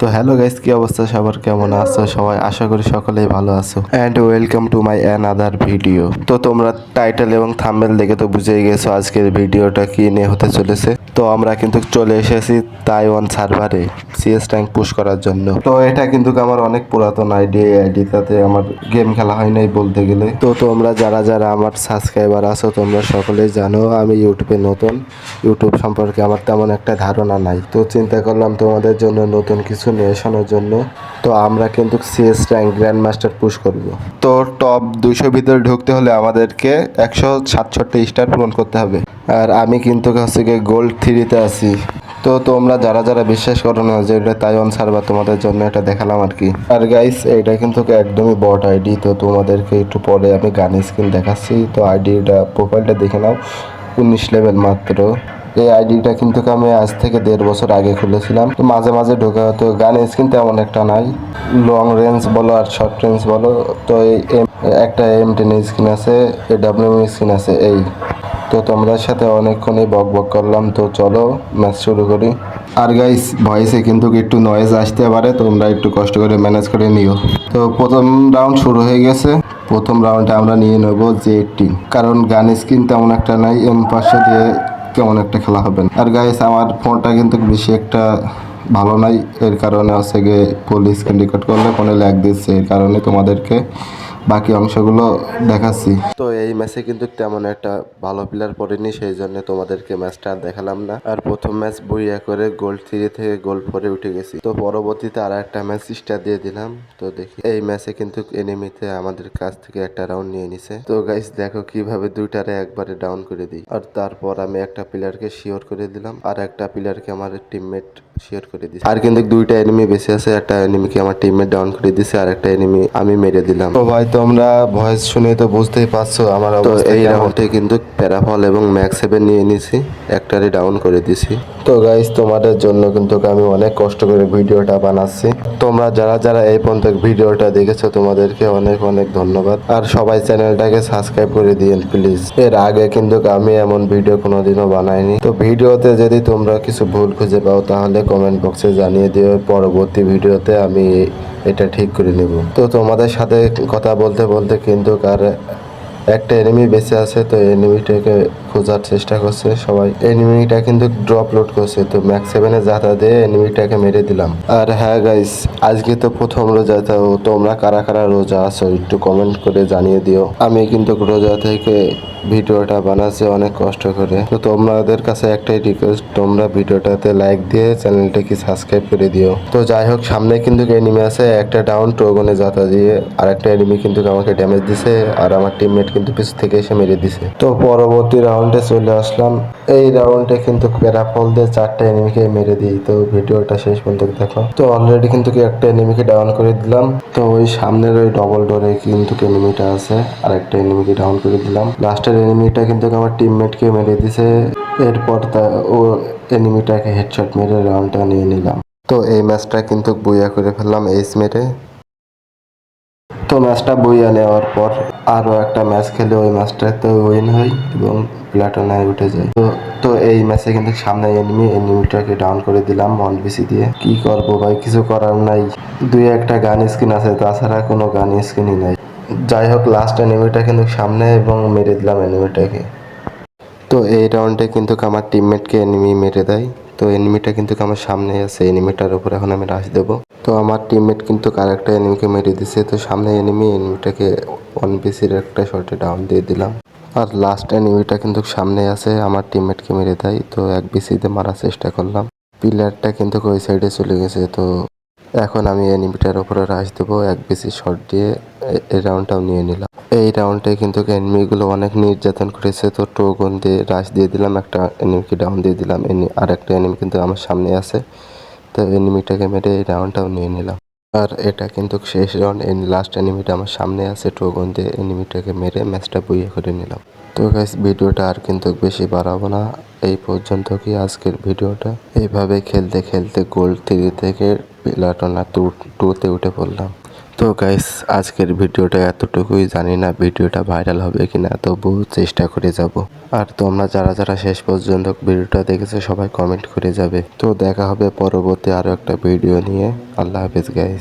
তো hello guys, কি অবস্থা সবার, কেমন আছো সবাই? আশা করি সকলেই ভালো আছো and welcome to my another video. তো তোমরা টাইটেল এবং থাম্বনেল দেখে তো বুঝেই গেছো আজকের ভিডিওটা কি নিয়ে হতে চলেছে। তো আমরা কিন্তু চলে এসেছি তাইওয়ান সার্ভারে সিএস র্যাঙ্ক পুশ করার জন্য। তো এটা কিন্তু আমার অনেক পুরাতন আইডি, আইডিটাতে আমার গেম খেলা হয় নাই বলতে গেলে। তো তোমরা যারা যারা আমার সাবস্ক্রাইবার আছো তোমরা সকলেই জানো আমি ইউটিউবে নতুন, ইউটিউব সম্পর্কে আমার তেমন একটা ধারণা নাই। তো চিন্তা করলাম তোমাদের জন্য নতুন কিছু নিয়ে আসানোর জন্য। তো আমরা কিন্তু CS rank grand master push করব। তো টপ 200 ভিতরে ঢুকতে হলে আমাদেরকে 167 স্টার পূরণ করতে হবে। আর আমি কিন্তু হচ্ছে গিয়ে গোল্ড 3-তে আছি। তো তোমরা যারা যারা বিশ্বাস করো না যে এটা তাইওয়ান সার্ভার, তোমাদের জন্য এটা দেখালাম আর কি। আর গাইস, এটা কিন্তু একদমই বট আইডি। তো তোমাদেরকে একটু পরে আমি গান স্ক্রিন দেখাচ্ছি। তো আইডিটা প্রোফাইলটা দেখে নাও, 19 লেভেল মাত্র। এই আইডিটা কিন্তু আমি আজ থেকে 1.5 বছর আগে খুলেছিলাম। তো মাঝে মাঝে ঢোকা হতো। গান স্কিন তেমন একটা নাই, লং রেঞ্জ বলো আর শর্ট রেঞ্জ বলো। তো এই একটা M10 স্কিন আছে, AWM স্কিন আছে এই। তো তোমাদের সাথে অনেকক্ষণই বক বক করলাম, তো চলো ম্যাচ শুরু করি। আর গাইস, ভয়েসে কিন্তু একটু নয়েজ আসতে পারে, তোমরা একটু কষ্ট করে ম্যানেজ করে নিও। তো প্রথম রাউন্ড শুরু হয়ে গেছে। প্রথম রাউন্ডে আমরা নিয়ে নেব Z18, কারণ গান স্কিন তেমন একটা নাই, M500 দিয়ে কেমন একটা খেলা হবে না। আর গাইস, আমার ফোনটা কিন্তু বেশি একটা ভালো নাই, এর কারণে হচ্ছে গিয়ে ফুল স্ক্রিন রেকর্ড করলে ফোনে ল্যাগ দিচ্ছে, এর কারণে তোমাদেরকে বাকি অংশগুলো দেখাচ্ছি। তো এই ম্যাচে কিন্তু তেমন একটা ভালো প্লেয়ার পড়েনি, সেই জন্য তোমাদেরকে ম্যাচটা আর দেখালাম না। আর প্রথম ম্যাচ বইয়া করে গোল্ড 3 থেকে গোল্ড 4-এ উঠে গেছি। তো পরবর্তীতে আর একটা ম্যাচ স্টার দিয়ে দিলাম। তো দেখি এই ম্যাচে কিন্তু এনিমিতে আমাদের কাছ থেকে একটা রাউন্ড নিয়ে নিছে। তো গাইস দেখো কিভাবে দুইটারে একবারে ডাউন করে দিই। আর তারপর আমি একটা প্লেয়ারকে শিওর করে দিলাম, আর একটা প্লেয়ারকে আমার টিমমেট শিওর করে দিছি। আর কিন্তু দুইটা এনিমি বেঁচে আছে, একটা এনিমিকে আমার টিমমেট ডাউন করে দিছে, আর একটা এনিমি আমি মেরে দিলাম। তো ভাই, তোমরা ভয়েস শুনে তো বুঝতেই পারছো আমার অবস্থা। এই রাউন্ডে কিন্তু প্যারাফল এবং ম্যাক্স 7 নিয়ে নিছি, একটারে ডাউন করে দিছি। তো গাইস, তোমাদের জন্য কিন্তু আমি অনেক কষ্ট করে ভিডিওটা বানাচ্ছি। তোমরা যারা যারা এই পর্যন্ত ভিডিওটা দেখেছো তোমাদেরকে অনেক অনেক ধন্যবাদ। আর সবাই চ্যানেলটাকে সাবস্ক্রাইব করে দিন প্লিজ। এর আগে কিন্তু আমি এমন ভিডিও কোনোদিনও বানাইনি। তো ভিডিওতে যদি তোমরা কিছু ভুল খুঁজে পাও তাহলে কমেন্ট বক্সে জানিয়ে দিও, পরবর্তী ভিডিওতে আমি এটা ঠিক করে নেব। তো তোমাদের সাথে কথা বলতে বলতে কিন্তু আর একটা এনিমি বেঁচে আছে। তো এনিমিটাকে খোঁজার চেষ্টা করছে সবাই। এনিমিটা কিন্তু ড্রপ লোড করছে, তো ম্যাক্স 7-এ যাতা দিয়ে এনিমিটাকে মেরে দিলাম। আর হ্যাঁ গাইস, আজকে তো প্রথম রোজা। তো তোমরা কারা কারা রোজা আছো একটু কমেন্ট করে জানিয়ে দিও। আমি কিন্তু রোজা থেকে ভিডিওটা বানাচ্ছি অনেক কষ্ট করে। তো তোমাদের কাছে একটাই রিকোয়েস্ট, তোমরা ভিডিওটাতে লাইক দিয়ে চ্যানেলটাকে সাবস্ক্রাইব করে দিও। তো যাই হোক, সামনে কিন্তু এনিমি আছে, একটা ডাউন টোগনে যাতা দিয়ে, আর একটা এনিমি কিন্তু আমাকে ড্যামেজ দিছে, আর আমার টিমমেট কিন্তু পিছ থেকে এসে মেরে দিছে। তো পরবর্তী রাউন্ডে চলে আসলাম। এই রাউন্ডে কিন্তু প্যারাফল দিয়ে 4টা এনিমিকে মেরে দিই। তো ভিডিওটা শেষ পর্যন্ত দেখো। তো অলরেডি কিন্তু একটা এনিমিকে ডাউন করে দিলাম। তো ওই সামনের ওই ডবল ডোরে কিন্তু এনিমিটা আছে, আর একটা এনিমিকে ডাউন করে দিলাম। লাস্টের এনিমিটা কিন্তু আমার টিমমেটকে মেরে দিছে। এরপর ও এনিমিটাকে হেডশট মেরে রাউন্ডটা নিয়ে নিলাম। তো এই ম্যাচটা কিন্তু বইয়া করে ফেললাম এইস মেরে। তো ম্যাচটা বইয়া নেওয়ার পর আরও একটা ম্যাচ খেলে ওই ম্যাচটাতে উইন হই এবং প্লাটোনায় উঠে যাই। তো এই ম্যাচে কিন্তু সামনে এনিমিটাকে ডাউন করে দিলাম 1BC দিয়ে। কি করবো ভাই, কিছু করার নাই। দুই একটা গান স্কিন আছে, তাছাড়া কোনো গান স্কিনই নাই। যাই হোক, লাস্ট এনিমিটা কিন্তু সামনে এবং মেরে দিলাম এনিমিটাকে। তো এই রাউন্ডে কিন্তু আমার টিমমেটকে এনিমি মেরে দেয়। তো এনিমিটা কিন্তু আমার সামনে আছে, এনিমিটার উপর এখন আমি রাশ দেবো। তো আমার টিমমেট কিন্তু আরেকটা এনিমিকে মেরে দিছে। তো সামনে এনিমিটাকে 1BCর একটা শটে ডাউন দিয়ে দিলাম। আর লাস্ট এনিমিটা কিন্তু সামনে আছে, আমার টিমমেটকে মেরে দেয়। তো 1BCতে মারার চেষ্টা করলাম, প্লেয়ারটা কিন্তু ওই সাইডে চলে গেছে। তো এখন আমি এনিমিটার উপরে রাশ দেবো 1BC শট দিয়ে। এই রাউন্ডটাও নিয়ে নিলাম। এই রাউন্ডে কিন্তু এনিমিগুলো অনেক নির্যাতন করেছে। তো টোগন দিয়ে রাশ দিয়ে দিলাম, একটা এনিমিকে ডাউন দিয়ে দিলাম। আর একটা এনিমি কিন্তু আমার সামনে আছে। তো এনিমিটাকে মেরে এই রাউন্ডটাও নিয়ে নিলাম। আর এটা কিন্তু শেষ রাউন্ড, লাস্ট এনিমিটা আমার সামনে আছে। টোগন দিয়ে এনিমিটাকে মেরে ম্যাচটা বইয়ে করে নিলাম। তো গাইস, ভিডিওটা আর কিন্তু বেশি বাড়াবো না, এই পর্যন্ত কি আজকের ভিডিওটা। এইভাবে খেলতে খেলতে গোল্ড 3 থেকে প্লাটোনা 2-তে উঠে পড়লাম। তো গাইস আজকের ভিডিওটা এতটুকুই, জানি না ভিডিওটা ভাইরাল হবে কিনা, তবু চেষ্টা করে যাব। আর তোমরা যারা যারা শেষ পর্যন্ত ভিডিওটা দেখেছো সবাই কমেন্ট করে যাবে। তো দেখা হবে পরবর্তী আরো একটা ভিডিও নিয়ে। আল্লাহ হাফেজ গাইস।